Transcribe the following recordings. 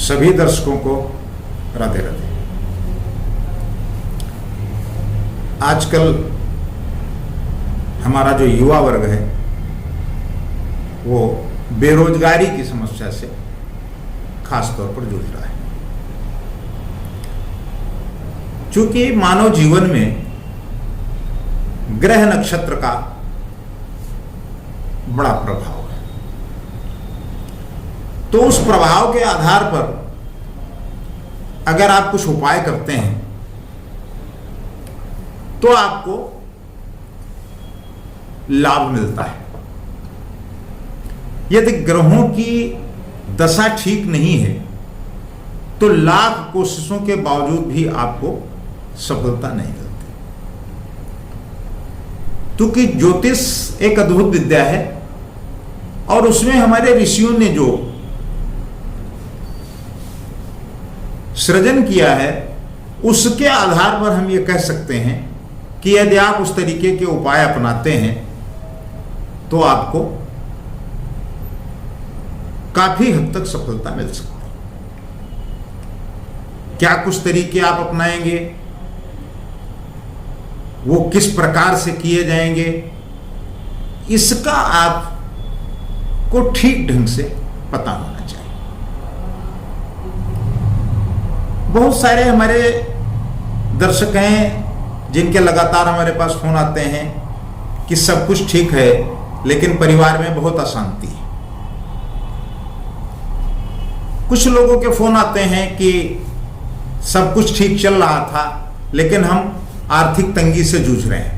सभी दर्शकों को राधे राधे। आजकल हमारा जो युवा वर्ग है वो बेरोजगारी की समस्या से खास तौर पर जूझ रहा है। चूंकि मानव जीवन में ग्रह नक्षत्र का बड़ा प्रभाव है, तो उस प्रभाव के आधार पर अगर आप कुछ उपाय करते हैं तो आपको लाभ मिलता है। यदि ग्रहों की दशा ठीक नहीं है तो लाख कोशिशों के बावजूद भी आपको सफलता नहीं मिलती। क्योंकि ज्योतिष एक अद्भुत विद्या है और उसमें हमारे ऋषियों ने जो सृजन किया है उसके आधार पर हम ये कह सकते हैं कि यदि आप उस तरीके के उपाय अपनाते हैं तो आपको काफी हद तक सफलता मिल सकती है। क्या कुछ तरीके आप अपनाएंगे, वो किस प्रकार से किए जाएंगे, इसका आपको ठीक ढंग से पता होना चाहिए। बहुत सारे हमारे दर्शक हैं जिनके लगातार हमारे पास फोन आते हैं कि सब कुछ ठीक है लेकिन परिवार में बहुत अशांति है। कुछ लोगों के फोन आते हैं कि सब कुछ ठीक चल रहा था लेकिन हम आर्थिक तंगी से जूझ रहे हैं।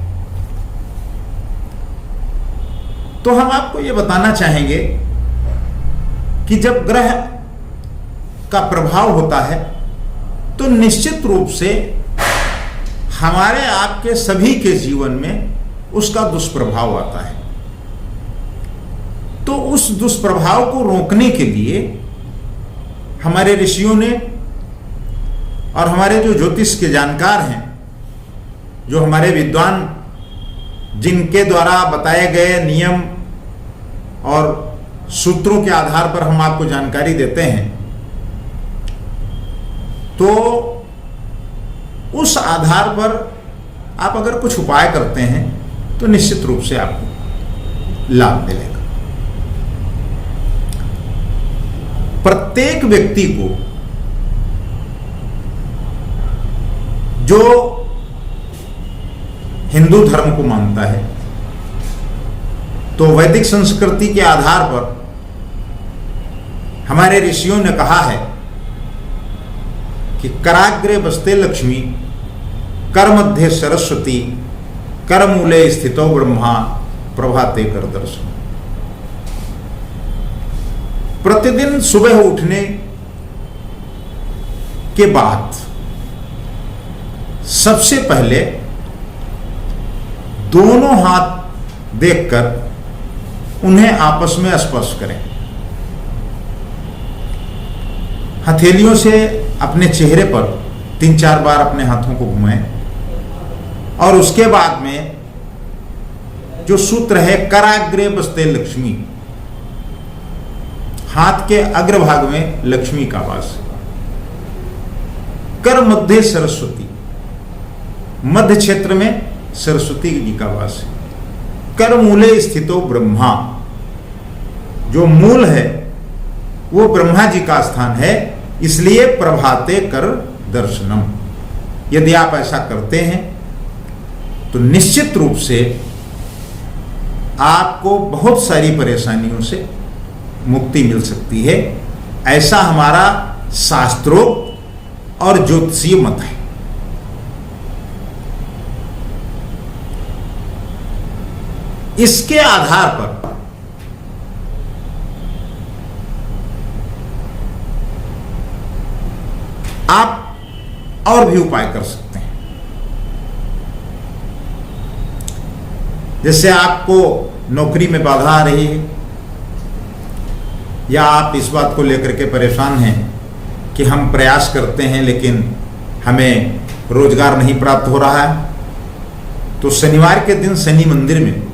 तो हम आपको यह बताना चाहेंगे कि जब ग्रह का प्रभाव होता है तो निश्चित रूप से हमारे आपके सभी के जीवन में उसका दुष्प्रभाव आता है। तो उस दुष्प्रभाव को रोकने के लिए हमारे ऋषियों ने और हमारे जो ज्योतिष के जानकार हैं, जो हमारे विद्वान, जिनके द्वारा बताए गए नियम और सूत्रों के आधार पर हम आपको जानकारी देते हैं, तो उस आधार पर आप अगर कुछ उपाय करते हैं तो निश्चित रूप से आपको लाभ मिलेगा। प्रत्येक व्यक्ति को जो हिंदू धर्म को मानता है तो वैदिक संस्कृति के आधार पर हमारे ऋषियों ने कहा है कि कराग्रे बसते लक्ष्मी, कर मध्य सरस्वती, कर मूले स्थितो ब्रह्मा, प्रभाते कर दर्शन। प्रतिदिन सुबह उठने के बाद सबसे पहले दोनों हाथ देखकर उन्हें आपस में स्पर्श करें। हथेलियों से अपने चेहरे पर 3-4 बार अपने हाथों को घुमाएं और उसके बाद में जो सूत्र है कराग्रे बसते लक्ष्मी, हाथ के अग्रभाग में लक्ष्मी का वास, कर मध्य सरस्वती, मध्य क्षेत्र में सरस्वती जी का वास है, कर मूले स्थितो ब्रह्मा, जो मूल है वो ब्रह्मा जी का स्थान है, इसलिए प्रभाते कर दर्शनम। यदि आप ऐसा करते हैं तो निश्चित रूप से आपको बहुत सारी परेशानियों से मुक्ति मिल सकती है। ऐसा हमारा शास्त्रोक्त और ज्योतिषीय मत है। इसके आधार पर आप और भी उपाय कर सकते हैं। जैसे आपको नौकरी में बाधा आ रही है या आप इस बात को लेकर के परेशान हैं कि हम प्रयास करते हैं लेकिन हमें रोजगार नहीं प्राप्त हो रहा है, तो शनिवार के दिन शनि मंदिर में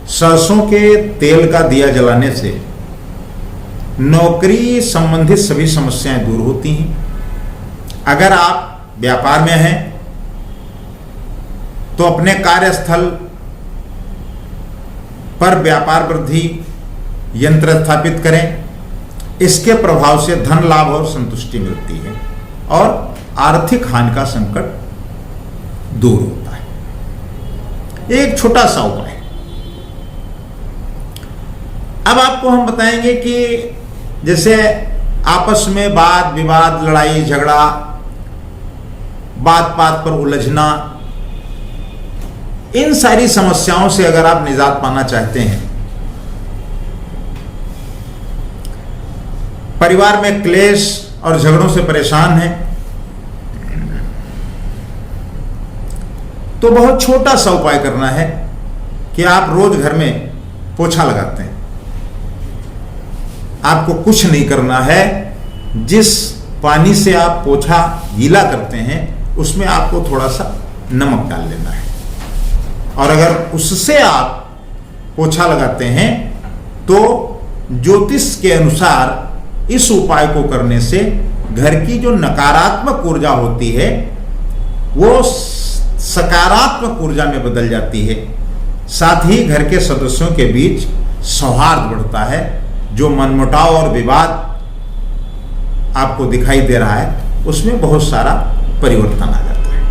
सरसों के तेल का दिया जलाने से नौकरी संबंधित सभी समस्याएं दूर होती हैं। अगर आप व्यापार में हैं तो अपने कार्यस्थल पर व्यापार वृद्धि यंत्र स्थापित करें। इसके प्रभाव से धन लाभ और संतुष्टि मिलती है और आर्थिक हानि का संकट दूर होता है। एक छोटा सा उपाय। अब आपको हम बताएंगे कि जैसे आपस में वाद विवाद, लड़ाई झगड़ा, बात बात पर उलझना, इन सारी समस्याओं से अगर आप निजात पाना चाहते हैं, परिवार में क्लेश और झगड़ों से परेशान हैं, तो बहुत छोटा सा उपाय करना है कि आप रोज घर में पोछा लगाते हैं। आपको कुछ नहीं करना है। जिस पानी से आप पोछा गीला करते हैं उसमें आपको थोड़ा सा नमक डाल लेना है, और अगर उससे आप पोछा लगाते हैं तो ज्योतिष के अनुसार इस उपाय को करने से घर की जो नकारात्मक ऊर्जा होती है वो सकारात्मक ऊर्जा में बदल जाती है। साथ ही घर के सदस्यों के बीच सौहार्द बढ़ता है। जो मनमुटाव और विवाद आपको दिखाई दे रहा है उसमें बहुत सारा परिवर्तन आ जाता है।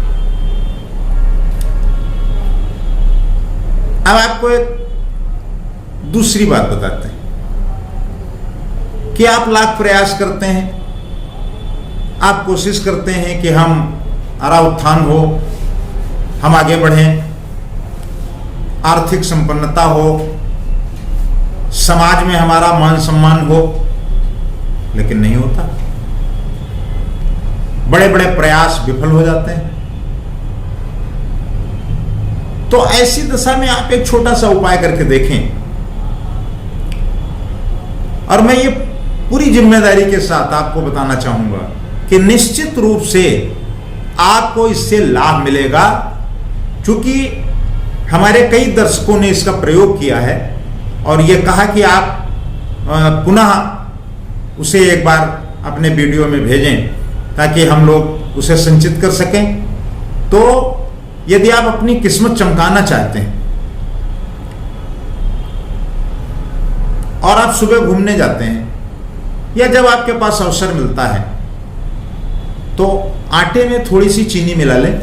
अब आपको एक दूसरी बात बताते हैं कि आप लाख प्रयास करते हैं, आप कोशिश करते हैं कि हमारा उत्थान हो, हम आगे बढ़ें, आर्थिक संपन्नता हो, समाज में हमारा मान सम्मान हो, लेकिन नहीं होता। बड़े बड़े प्रयास विफल हो जाते हैं। तो ऐसी दशा में आप एक छोटा सा उपाय करके देखें, और मैं ये पूरी जिम्मेदारी के साथ आपको बताना चाहूंगा कि निश्चित रूप से आपको इससे लाभ मिलेगा, क्योंकि हमारे कई दर्शकों ने इसका प्रयोग किया है और ये कहा कि आप पुनः उसे एक बार अपने वीडियो में भेजें ताकि हम लोग उसे संचित कर सकें। तो यदि आप अपनी किस्मत चमकाना चाहते हैं और आप सुबह घूमने जाते हैं या जब आपके पास अवसर मिलता है तो आटे में थोड़ी सी चीनी मिला लें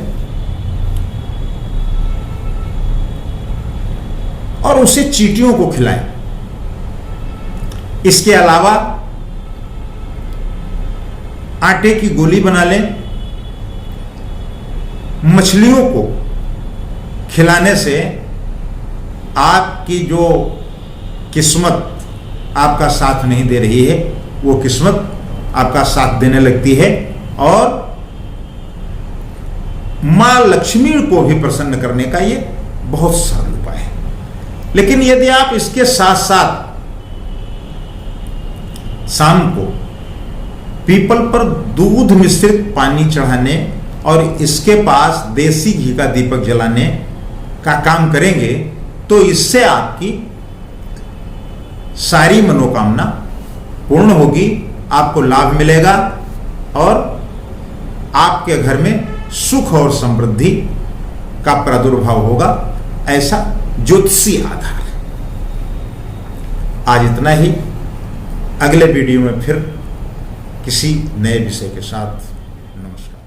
और उसे चींटियों को खिलाएं। इसके अलावा आटे की गोली बना लें। मछलियों को खिलाने से आपकी जो किस्मत आपका साथ नहीं दे रही है वो किस्मत आपका साथ देने लगती है, और मां लक्ष्मी को भी प्रसन्न करने का ये बहुत सरल उपाय है। लेकिन यदि आप इसके साथ साथ शाम को पीपल पर दूध मिश्रित पानी चढ़ाने और इसके पास देसी घी का दीपक जलाने का काम करेंगे तो इससे आपकी सारी मनोकामना पूर्ण होगी, आपको लाभ मिलेगा और आपके घर में सुख और समृद्धि का प्रादुर्भाव होगा। ऐसा ज्योतिषीय आधार है। आज इतना ही। अगले वीडियो में फिर किसी नए विषय के साथ। नमस्कार।